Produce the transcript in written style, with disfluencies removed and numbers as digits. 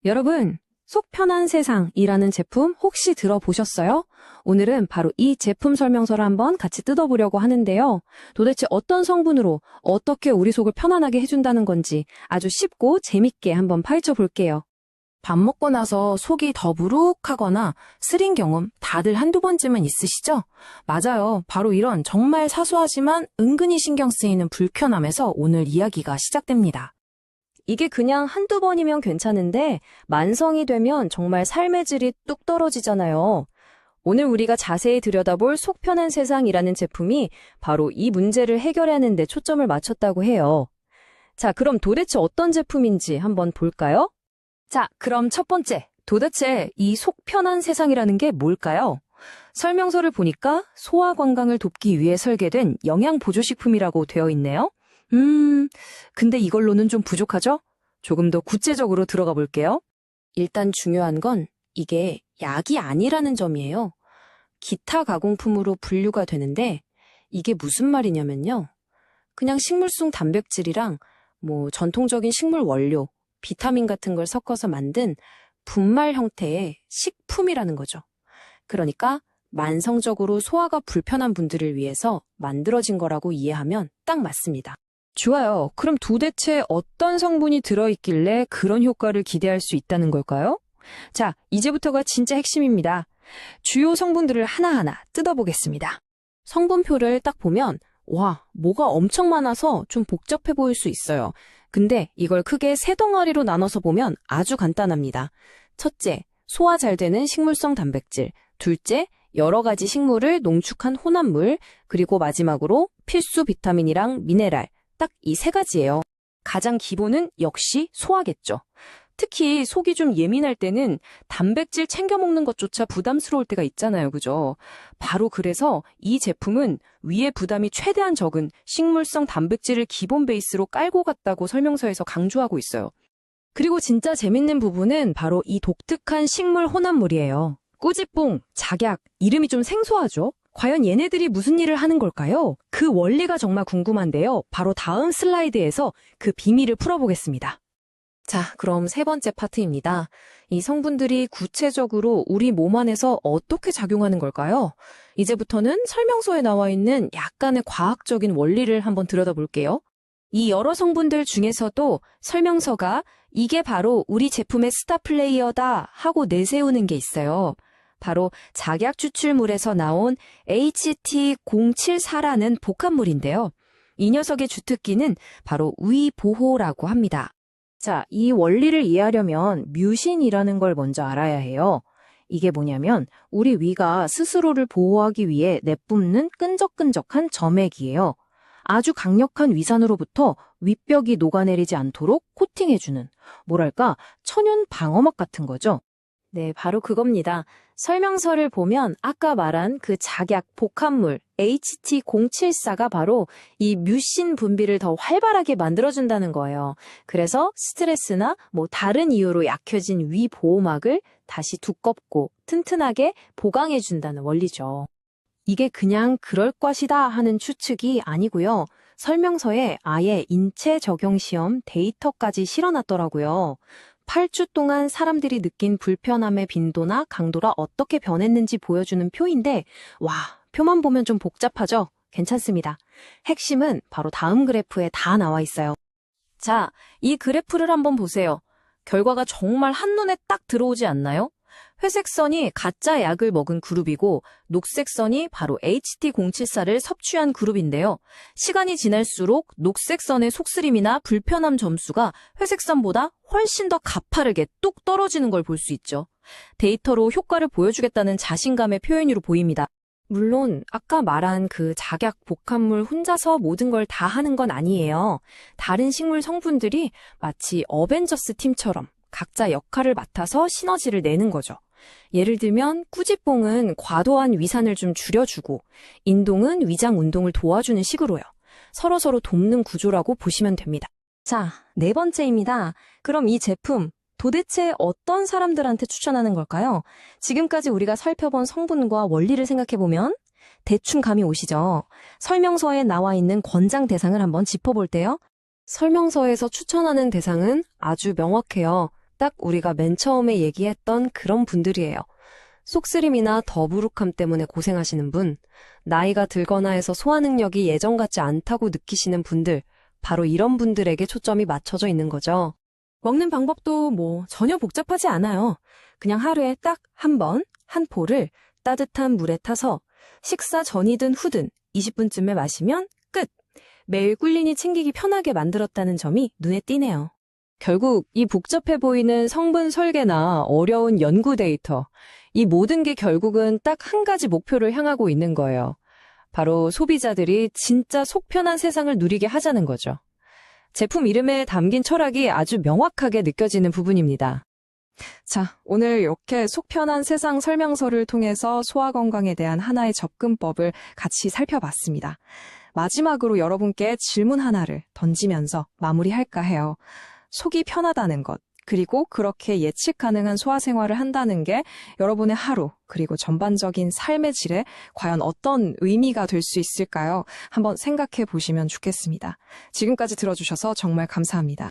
여러분, 속 편한 세상이라는 제품 혹시 들어보셨어요? 오늘은 바로 이 제품 설명서를 한번 같이 뜯어보려고 하는데요. 도대체 어떤 성분으로 어떻게 우리 속을 편안하게 해준다는 건지 아주 쉽고 재밌게 한번 파헤쳐 볼게요. 밥 먹고 나서 속이 더부룩하거나 쓰린 경험 다들 한두 번쯤은 있으시죠? 맞아요. 바로 이런 정말 사소하지만 은근히 신경 쓰이는 불편함에서 오늘 이야기가 시작됩니다. 이게 그냥 한두 번이면 괜찮은데 만성이 되면 정말 삶의 질이 뚝 떨어지잖아요. 오늘 우리가 자세히 들여다볼 속 편한 세상이라는 제품이 바로 이 문제를 해결하는 데 초점을 맞췄다고 해요. 자, 그럼 도대체 어떤 제품인지 한번 볼까요? 자, 그럼 첫 번째, 도대체 이 속 편한 세상이라는 게 뭘까요? 설명서를 보니까 소화 건강을 돕기 위해 설계된 영양 보조식품이라고 되어 있네요. 근데 이걸로는 좀 부족하죠? 조금 더 구체적으로 들어가 볼게요. 일단 중요한 건 이게 약이 아니라는 점이에요. 기타 가공품으로 분류가 되는데 이게 무슨 말이냐면요. 그냥 식물성 단백질이랑 전통적인 식물 원료, 비타민 같은 걸 섞어서 만든 분말 형태의 식품이라는 거죠. 그러니까 만성적으로 소화가 불편한 분들을 위해서 만들어진 거라고 이해하면 딱 맞습니다. 좋아요. 그럼 도대체 어떤 성분이 들어있길래 그런 효과를 기대할 수 있다는 걸까요? 자, 이제부터가 진짜 핵심입니다. 주요 성분들을 하나하나 뜯어보겠습니다. 성분표를 딱 보면 와, 뭐가 엄청 많아서 좀 복잡해 보일 수 있어요. 근데 이걸 크게 세 덩어리로 나눠서 보면 아주 간단합니다. 첫째, 소화 잘 되는 식물성 단백질. 둘째, 여러 가지 식물을 농축한 혼합물. 그리고 마지막으로 필수 비타민이랑 미네랄. 딱 이 세 가지예요. 가장 기본은 역시 소화겠죠. 특히 속이 좀 예민할 때는 단백질 챙겨 먹는 것조차 부담스러울 때가 있잖아요. 그죠? 바로 그래서 이 제품은 위에 부담이 최대한 적은 식물성 단백질을 기본 베이스로 깔고 갔다고 설명서에서 강조하고 있어요. 그리고 진짜 재밌는 부분은 바로 이 독특한 식물 혼합물이에요. 꾸지뽕, 작약, 이름이 좀 생소하죠? 과연 얘네들이 무슨 일을 하는 걸까요? 그 원리가 정말 궁금한데요. 바로 다음 슬라이드에서 그 비밀을 풀어보겠습니다. 자, 그럼 세 번째 파트입니다. 이 성분들이 구체적으로 우리 몸 안에서 어떻게 작용하는 걸까요? 이제부터는 설명서에 나와 있는 약간의 과학적인 원리를 한번 들여다볼게요. 이 여러 성분들 중에서도 설명서가 이게 바로 우리 제품의 스타 플레이어다 하고 내세우는 게 있어요. 바로 작약 추출물에서 나온 HT074라는 복합물인데요. 이 녀석의 주특기는 바로 위보호라고 합니다. 자, 이 원리를 이해하려면 뮤신이라는 걸 먼저 알아야 해요. 이게 뭐냐면 우리 위가 스스로를 보호하기 위해 내뿜는 끈적끈적한 점액이에요. 아주 강력한 위산으로부터 윗벽이 녹아내리지 않도록 코팅해주는, 뭐랄까, 천연 방어막 같은 거죠. 네, 바로 그겁니다. 설명서를 보면 아까 말한 그 작약 복합물 HT074가 바로 이 뮤신 분비를 더 활발하게 만들어준다는 거예요. 그래서 스트레스나 다른 이유로 약해진 위 보호막을 다시 두껍고 튼튼하게 보강해준다는 원리죠. 이게 그냥 그럴 것이다 하는 추측이 아니고요. 설명서에 아예 인체 적용 시험 데이터까지 실어놨더라고요. 8주 동안 사람들이 느낀 불편함의 빈도나 강도가 어떻게 변했는지 보여주는 표인데, 와, 표만 보면 좀 복잡하죠? 괜찮습니다. 핵심은 바로 다음 그래프에 다 나와 있어요. 자, 이 그래프를 한번 보세요. 결과가 정말 한눈에 딱 들어오지 않나요? 회색 선이 가짜 약을 먹은 그룹이고 녹색 선이 바로 HT074를 섭취한 그룹인데요. 시간이 지날수록 녹색 선의 속쓰림이나 불편함 점수가 회색 선보다 훨씬 더 가파르게 뚝 떨어지는 걸 볼 수 있죠. 데이터로 효과를 보여주겠다는 자신감의 표현으로 보입니다. 물론 아까 말한 그 작약 복합물 혼자서 모든 걸 다 하는 건 아니에요. 다른 식물 성분들이 마치 어벤져스 팀처럼 각자 역할을 맡아서 시너지를 내는 거죠. 예를 들면 꾸지뽕은 과도한 위산을 좀 줄여주고 인동은 위장 운동을 도와주는 식으로요. 서로서로 돕는 구조라고 보시면 됩니다. 자, 네 번째입니다. 그럼 이 제품 도대체 어떤 사람들한테 추천하는 걸까요? 지금까지 우리가 살펴본 성분과 원리를 생각해보면 대충 감이 오시죠? 설명서에 나와 있는 권장 대상을 한번 짚어볼 때요. 설명서에서 추천하는 대상은 아주 명확해요. 딱 우리가 맨 처음에 얘기했던 그런 분들이에요. 속쓰림이나 더부룩함 때문에 고생하시는 분, 나이가 들거나 해서 소화 능력이 예전 같지 않다고 느끼시는 분들, 바로 이런 분들에게 초점이 맞춰져 있는 거죠. 먹는 방법도 전혀 복잡하지 않아요. 그냥 하루에 딱 한 번, 한 포를 따뜻한 물에 타서 식사 전이든 후든 20분쯤에 마시면 끝! 매일 꿀린이 챙기기 편하게 만들었다는 점이 눈에 띄네요. 결국 이 복잡해 보이는 성분 설계나 어려운 연구 데이터, 이 모든 게 결국은 딱 한 가지 목표를 향하고 있는 거예요. 바로 소비자들이 진짜 속 편한 세상을 누리게 하자는 거죠. 제품 이름에 담긴 철학이 아주 명확하게 느껴지는 부분입니다. 자, 오늘 이렇게 속 편한 세상 설명서를 통해서 소화 건강에 대한 하나의 접근법을 같이 살펴봤습니다. 마지막으로 여러분께 질문 하나를 던지면서 마무리할까 해요. 속이 편하다는 것, 그리고 그렇게 예측 가능한 소화 생활을 한다는 게 여러분의 하루, 그리고 전반적인 삶의 질에 과연 어떤 의미가 될 수 있을까요? 한번 생각해 보시면 좋겠습니다. 지금까지 들어주셔서 정말 감사합니다.